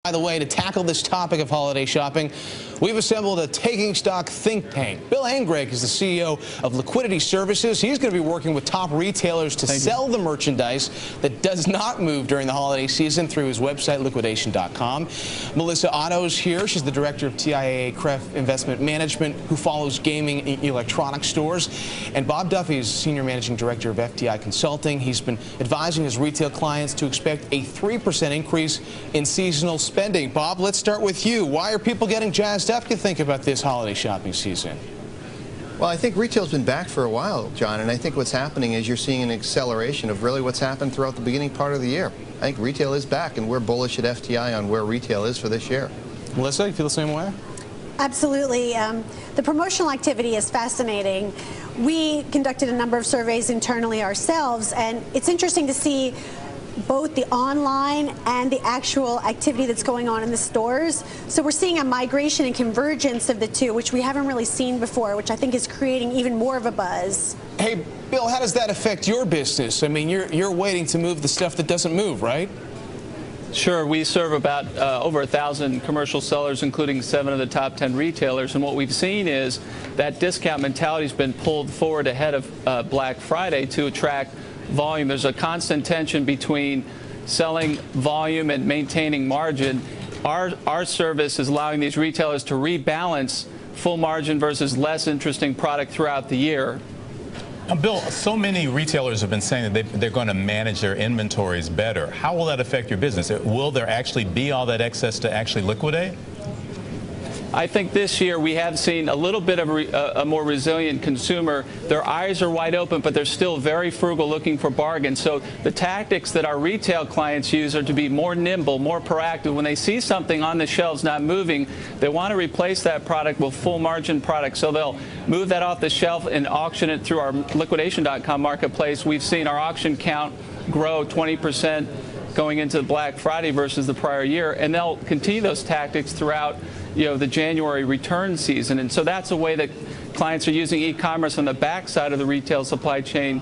By the way, to tackle this topic of holiday shopping, we've assembled a taking stock think tank. Bill Angrick is the CEO of Liquidity Services. He's going to be working with top retailers to sell the merchandise that does not move during the holiday season through his website, liquidation.com. Melissa Otto is here. She's the director of TIAA-CREF Investment Management, who follows gaming and electronic stores. And Bob Duffy is senior managing director of FTI Consulting. He's been advising his retail clients to expect a 3% increase in seasonal spending. Bob, let's start with you. Why are people getting jazzed up, you think, about this holiday shopping season? Well, I think retail's been back for a while, John, and I think what's happening is you're seeing an acceleration of really what's happened throughout the beginning part of the year. I think retail is back, and we're bullish at FTI on where retail is for this year. Melissa, you feel the same way? Absolutely. The promotional activity is fascinating. We conducted a number of surveys internally ourselves, and it's interesting to see both the online and the actual activity that's going on in the stores. So we're seeing a migration and convergence of the two, which we haven't really seen before, which I think is creating even more of a buzz. Hey, Bill, how does that affect your business? I mean, you're waiting to move the stuff that doesn't move, right? Sure. We serve about over 1,000 commercial sellers, including 7 of the top 10 retailers. And what we've seen is that discount mentality has been pulled forward ahead of Black Friday to attract volume. There's a constant tension between selling volume and maintaining margin. Our service is allowing these retailers to rebalance full margin versus less interesting product throughout the year. Bill, so many retailers have been saying that they're going to manage their inventories better. How will that affect your business? Will there actually be all that excess to actually liquidate? I think this year we have seen a little bit of a more resilient consumer. Their eyes are wide open, but they're still very frugal, looking for bargains. So the tactics that our retail clients use are to be more nimble, more proactive. When they see something on the shelves not moving, they want to replace that product with full margin product. So they'll move that off the shelf and auction it through our liquidation.com marketplace. We've seen our auction count grow 20% going into Black Friday versus the prior year, and they'll continue those tactics throughout the January return season. And so that's a way that clients are using e-commerce on the backside of the retail supply chain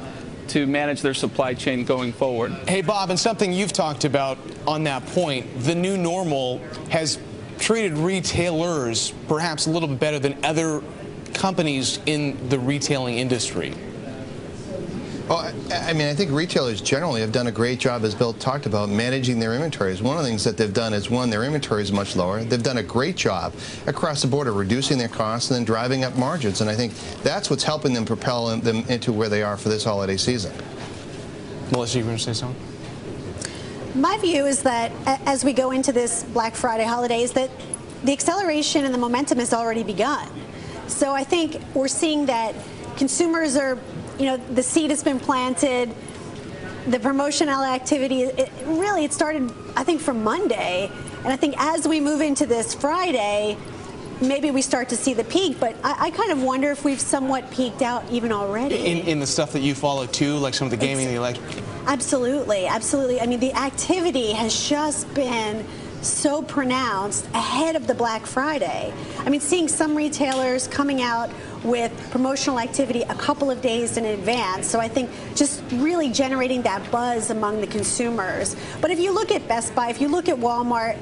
to manage their supply chain going forward. Hey, Bob, and something you've talked about on that point, the new normal has treated retailers perhaps a little bit better than other companies in the retailing industry. Well, I mean, I think retailers generally have done a great job, as Bill talked about, managing their inventories. One of the things that they've done is, one, their inventory is much lower. They've done a great job across the board of reducing their costs and then driving up margins. And I think that's what's helping them propel them into where they are for this holiday season. Melissa, you were going to say something? My view is that as we go into this Black Friday holiday, is that the acceleration and the momentum has already begun. So I think we're seeing that consumers are, the seed has been planted. The promotional activity, it started, I think, from Monday. And I think as we move into this Friday, maybe we start to see the peak. But I kind of wonder if we've somewhat peaked out even already. In the stuff that you follow, too, like some of the gaming and the electric? Absolutely, absolutely. I mean, the activity has just been so pronounced ahead of the Black Friday. I mean, seeing some retailers coming out with promotional activity a couple of days in advance. So I think just really generating that buzz among the consumers. But if you look at Best Buy, if you look at Walmart,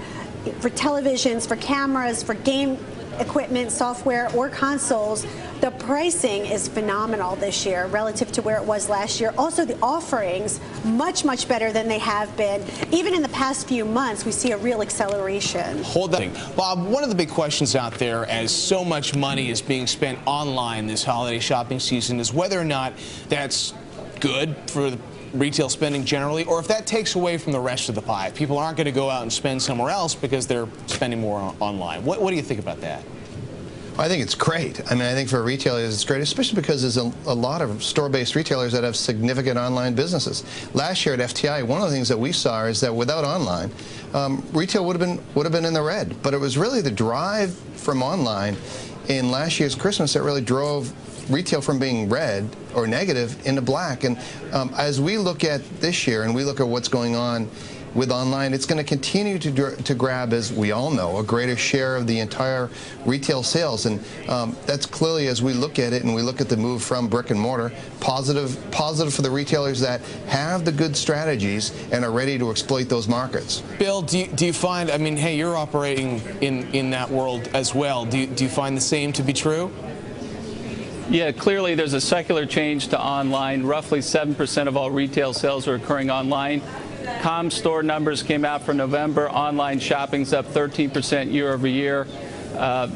for televisions, for cameras, for game equipment, software, or consoles, the pricing is phenomenal this year relative to where it was last year. Also, the offerings, much, much better than they have been. Even in the past few months, we see a real acceleration. Hold that. Bob, one of the big questions out there, as so much money is being spent online this holiday shopping season, is whether or not that's good for the retail spending generally, or if that takes away from the rest of the pie. People aren't going to go out and spend somewhere else because they're spending more online. What do you think about that? I think it's great. I mean, I think for retailers it's great, especially because there's a lot of store-based retailers that have significant online businesses. Last year at FTI, one of the things that we saw is that without online, retail would have been in the red. But it was really the drive from online in last year's Christmas that really drove retail from being red or negative into black. And as we look at this year and we look at what's going on with online. It's going to continue to grab, as we all know, a greater share of the entire retail sales. And that's clearly, as we look at it and we look at the move from brick and mortar, positive for the retailers that have the good strategies and are ready to exploit those markets. Bill, do you find, I mean, hey, you're operating in that world as well. Do you find the same to be true? Yeah, clearly there's a secular change to online. Roughly 7% of all retail sales are occurring online. Com store numbers came out for November. Online shopping's up 13% year over year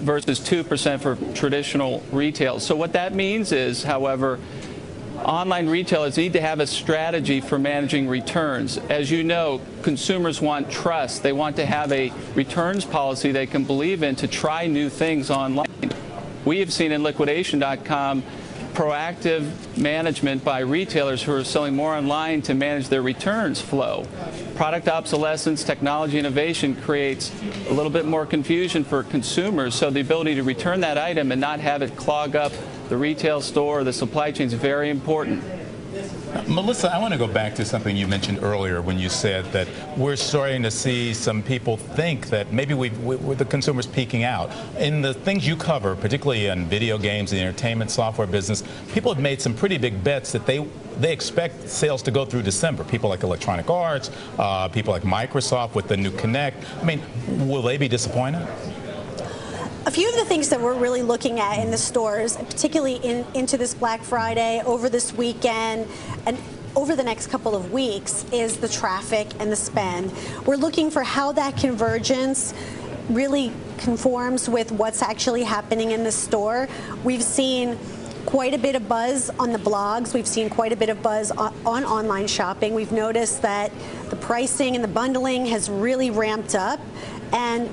versus 2% for traditional retail. So what that means is, however, online retailers need to have a strategy for managing returns. As you know, consumers want trust. They want to have a returns policy they can believe in to try new things online. We have seen in Liquidation.com proactive management by retailers who are selling more online to manage their returns flow. Product obsolescence, technology innovation creates a little bit more confusion for consumers, so the ability to return that item and not have it clog up the retail store or the supply chain is very important. Melissa, I want to go back to something you mentioned earlier when you said that we're starting to see some people think that maybe the consumer's peaking out. In the things you cover, particularly in video games, the entertainment software business, people have made some pretty big bets that they expect sales to go through December. People like Electronic Arts, people like Microsoft with the new Kinect. I mean, will they be disappointed? A few of the things that we're really looking at in the stores, particularly into this Black Friday, over this weekend, and over the next couple of weeks, is the traffic and the spend. We're looking for how that convergence really conforms with what's actually happening in the store. We've seen quite a bit of buzz on the blogs. We've seen quite a bit of buzz on online shopping. We've noticed that the pricing and the bundling has really ramped up, and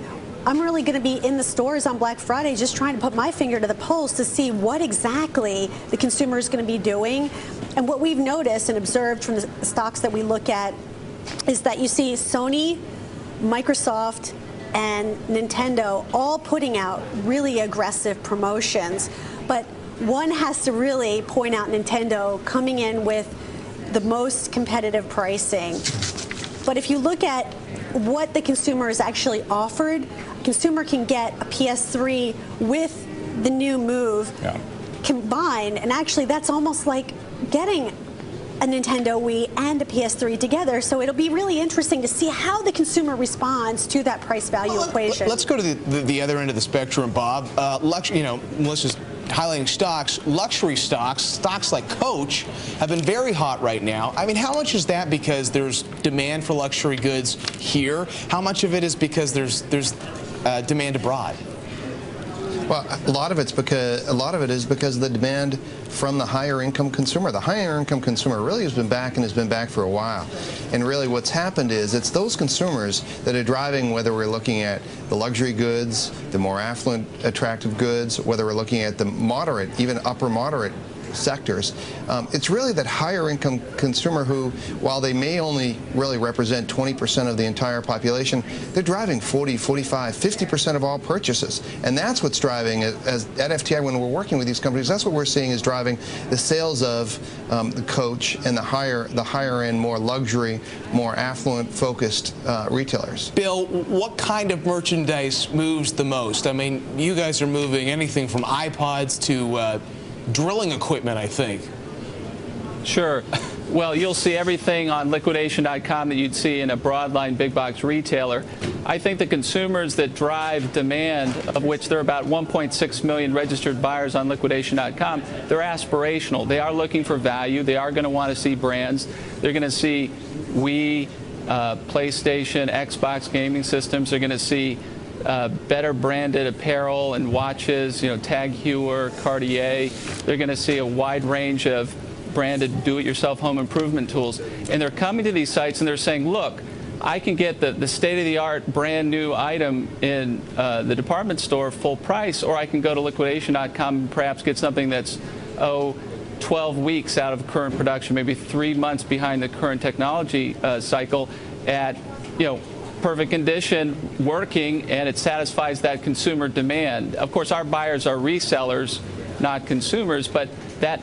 I'm really going to be in the stores on Black Friday just trying to put my finger to the pulse to see what exactly the consumer is going to be doing. And what we've noticed and observed from the stocks that we look at is that you see Sony, Microsoft, and Nintendo all putting out really aggressive promotions. But one has to really point out Nintendo coming in with the most competitive pricing. But if you look at what the consumer is actually offered, a consumer can get a PS3 with the new Move combined, and actually that's almost like getting a Nintendo Wii and a PS3 together. So it'll be really interesting to see how the consumer responds to that price-value equation. Let's go to the other end of the spectrum, Bob. You know, Melissa's highlighting stocks. Luxury stocks like Coach, have been very hot right now. I mean, how much is that because there's demand for luxury goods here? How much of it is because there's demand abroad? Well, a lot of it is because of the demand from the higher income consumer. The higher income consumer really has been back and has been back for a while. And really what's happened is it's those consumers that are driving, whether we're looking at the luxury goods, the more affluent, attractive goods, whether we're looking at the moderate, even upper moderate sectors. It's really that higher income consumer who, while they may only really represent 20% of the entire population, they're driving 40, 45, 50% of all purchases. And that's what's driving, as at FTI, when we're working with these companies, that's what we're seeing is driving the sales of the Coach and the higher end, more luxury, more affluent focused retailers. Bill, what kind of merchandise moves the most? I mean, you guys are moving anything from iPods to drilling equipment, I think. Sure. Well, you'll see everything on Liquidation.com that you'd see in a broadline big box retailer. I think the consumers that drive demand, of which there are about 1.6 million registered buyers on Liquidation.com, they're aspirational. They are looking for value. They are going to want to see brands. They're going to see Wii, PlayStation, Xbox gaming systems. They're going to see better branded apparel and watches, you know, Tag Heuer, Cartier. They're going to see a wide range of branded do-it-yourself home improvement tools. And they're coming to these sites and they're saying, look, I can get the state-of-the-art brand new item in the department store full price, or I can go to Liquidation.com and perhaps get something that's, 12 weeks out of current production, maybe 3 months behind the current technology cycle at, you know, perfect condition, working, and it satisfies that consumer demand. Of course, our buyers are resellers, not consumers, but that